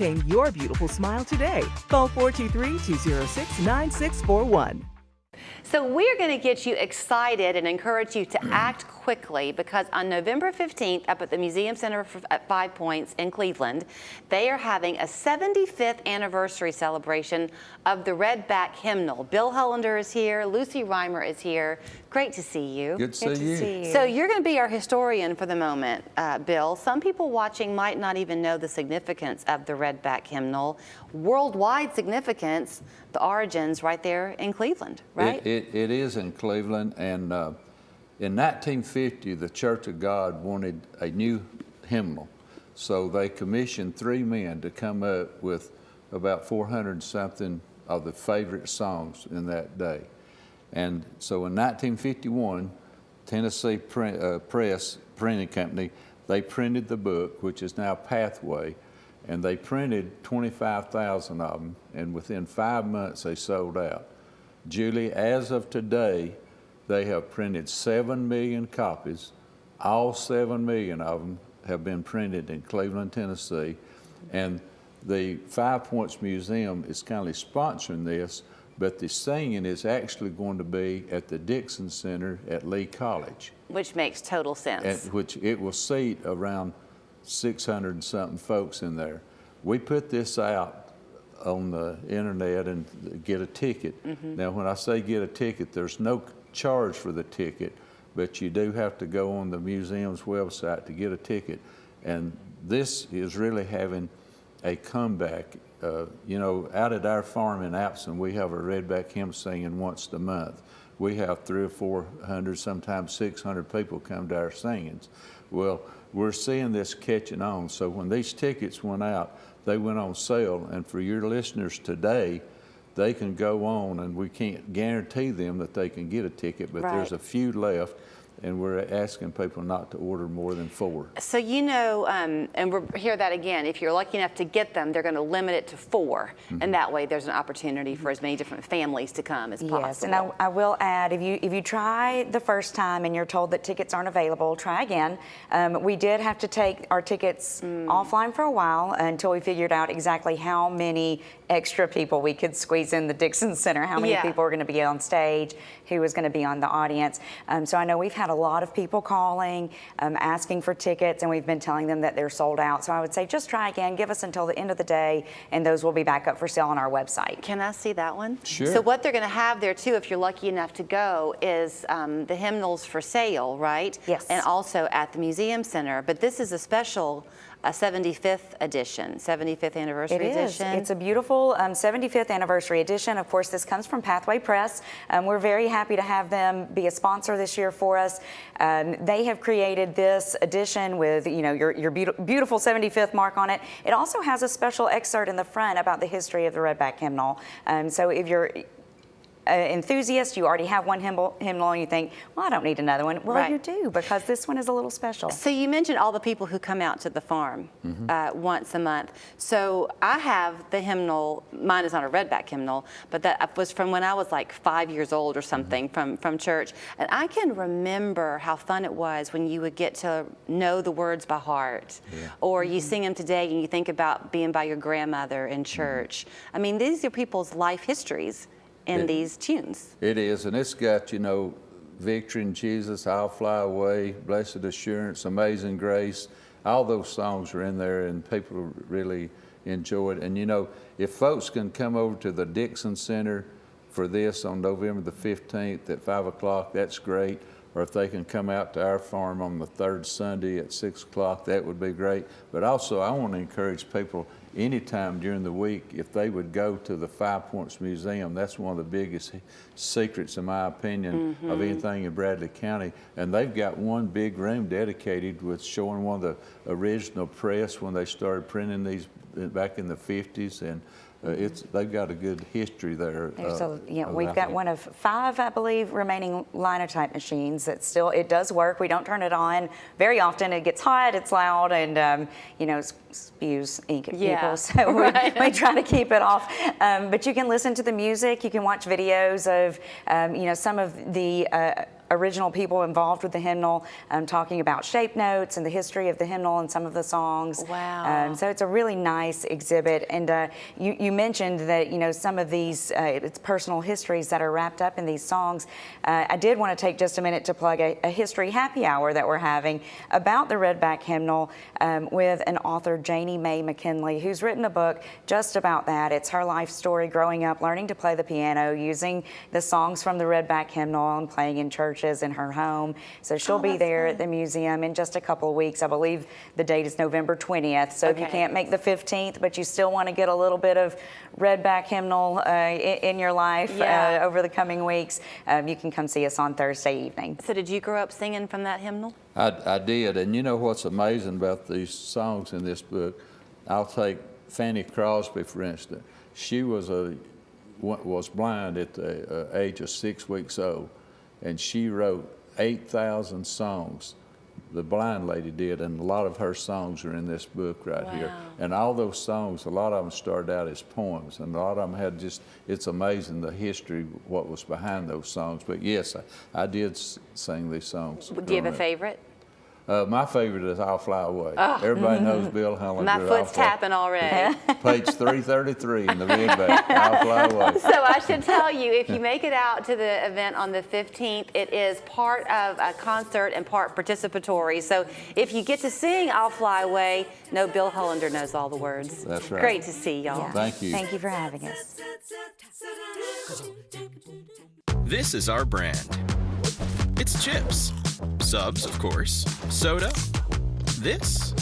Maintain your beautiful smile today. Call 423-206-9641. So we're going to get you excited and encourage you to act quickly, because on November 15th up at the Museum Center at 5 Points in Cleveland, they are having a 75th anniversary celebration of the Red Back Hymnal. Bill Hullander is here. Lucy Reimer is here. Great to see you. Good to see you. So you're going to be our historian for the moment, Bill. Some people watching might not even know the significance of the Red Back Hymnal. Worldwide significance, the origins right there in Cleveland, right? It is in Cleveland, and in 1950, the Church of God wanted a new hymnal. So they commissioned 3 men to come up with about 400 something of the favorite songs in that day. And so in 1951, Tennessee Press Printing Company, they printed the book, which is now Pathway, and they printed 25,000 of them, and within 5 months they sold out. Julie, as of today, they have printed 7 million copies. All 7 million of them have been printed in Cleveland, Tennessee, and the 5 Points Museum is kindly sponsoring this, but the singing is actually going to be at the Dixon Center at Lee College. Which makes total sense. Which it will seat around 600 and something folks in there. We put this out on the internet and get a ticket. Now, when I say get a ticket, there's no charge for the ticket, but you do have to go on the museum's website to get a ticket. And this is really having a comeback. You know, out at our farm in Appleton, we have a Red Back Hymn singing once a month. We have 300 or 400, sometimes 600 people come to our singings. Well, we're seeing this catching on. So when these tickets went out, they went on sale. And for your listeners today, they can go on, and we can't guarantee them that they can get a ticket, but there's a few left. And we're asking people not to order more than 4. So, you know, and we'll hear that again, if you're lucky enough to get them, they're going to limit it to 4. And that way there's an opportunity for as many different families to come as possible. Yes, and I will add, if you try the first time and you're told that tickets aren't available, try again. We did have to take our tickets offline for a while until we figured out exactly how many extra people we could squeeze in the Dixon Center, how many people were going to be on stage, who was going to be on the audience. So I know we've had a lot of people calling, asking for tickets, and we've been telling them that they're sold out. So I would say just try again, give us until the end of the day, and those will be back up for sale on our website. Can I see that one? Sure. So what they're going to have there too, if you're lucky enough to go, is the hymnals for sale, right? Yes. And also at the Museum Center. But this is a special 75th edition, 75th anniversary edition. It is. It's a beautiful 75th anniversary edition. Of course, this comes from Pathway Press. We're very happy to have them be a sponsor this year for us. They have created this edition with, you know, your beautiful 75th mark on it. It also has a special excerpt in the front about the history of the Red Back Hymnal. So if you're enthusiast, you already have one hymnal and you think, well, I don't need another one. Well, you do, because this one is a little special. So you mentioned all the people who come out to the farm once a month. So I have the hymnal, mine is not a Red Back hymnal, but that was from when I was like 5 years old or something from church. And I can remember how fun it was when you would get to know the words by heart. Or you sing them today and you think about being by your grandmother in church. I mean, these are people's life histories in these tunes. It is, and it's got, you know, Victory in Jesus, I'll Fly Away, Blessed Assurance, Amazing Grace. All those songs are in there, and people really enjoy it. And, you know, if folks can come over to the Dixon Center for this on November the 15th at 5 o'clock, that's great. Or if they can come out to our farm on the 3rd Sunday at 6 o'clock, that would be great. But also, I want to encourage people anytime during the week, if they would go to the 5 Points Museum. That's one of the biggest secrets, in my opinion, of anything in Bradley County. And they've got one big room dedicated with showing one of the original press when they started printing these back in the 50s. And they've got a good history there. We've got one of 5, I believe, remaining linotype machines that still, it does work. We don't turn it on very often. It gets hot, it's loud, and you know, spews ink at people. So we try to keep it off. But you can listen to the music. You can watch videos of you know, some of the original people involved with the hymnal, talking about shape notes and the history of the hymnal and some of the songs. Wow. So it's a really nice exhibit. And you mentioned that, you know, some of these, it's personal histories that are wrapped up in these songs. I did want to take just a minute to plug a history happy hour that we're having about the Red Back Hymnal with an author, Janie Mae McKinley, who's written a book just about that. It's her life story growing up, learning to play the piano, using the songs from the Red Back Hymnal and playing in churches in her home. So she'll be there at the museum in just a couple of weeks. I believe the date is November 20th. So if you can't make the 15th, but you still want to get a little bit of Red Back Hymnal in your life over the coming weeks, you can come see us on Thursday evening. So did you grow up singing from that hymnal? I did, and you know what's amazing about these songs in this book? I'll take Fanny Crosby, for instance. She was blind at the age of 6 weeks old, and she wrote 8,000 songs. The blind lady did, and a lot of her songs are in this book right here. And all those songs, a lot of them started out as poems, and a lot of them had just, it's amazing the history, what was behind those songs. But yes, I did sing these songs. Do you have a favorite? My favorite is I'll Fly Away. Everybody knows Bill Hullander. My foot's tapping already. Page 333 in the Red Back, I'll Fly Away. So I should tell you, if you make it out to the event on the 15th, it is part of a concert and part participatory. So if you get to sing I'll Fly Away, know Bill Hullander knows all the words. That's right. Great to see y'all. Yeah. Thank you. Thank you for having us. This is our brand. It's chips. Subs, of course. Soda. This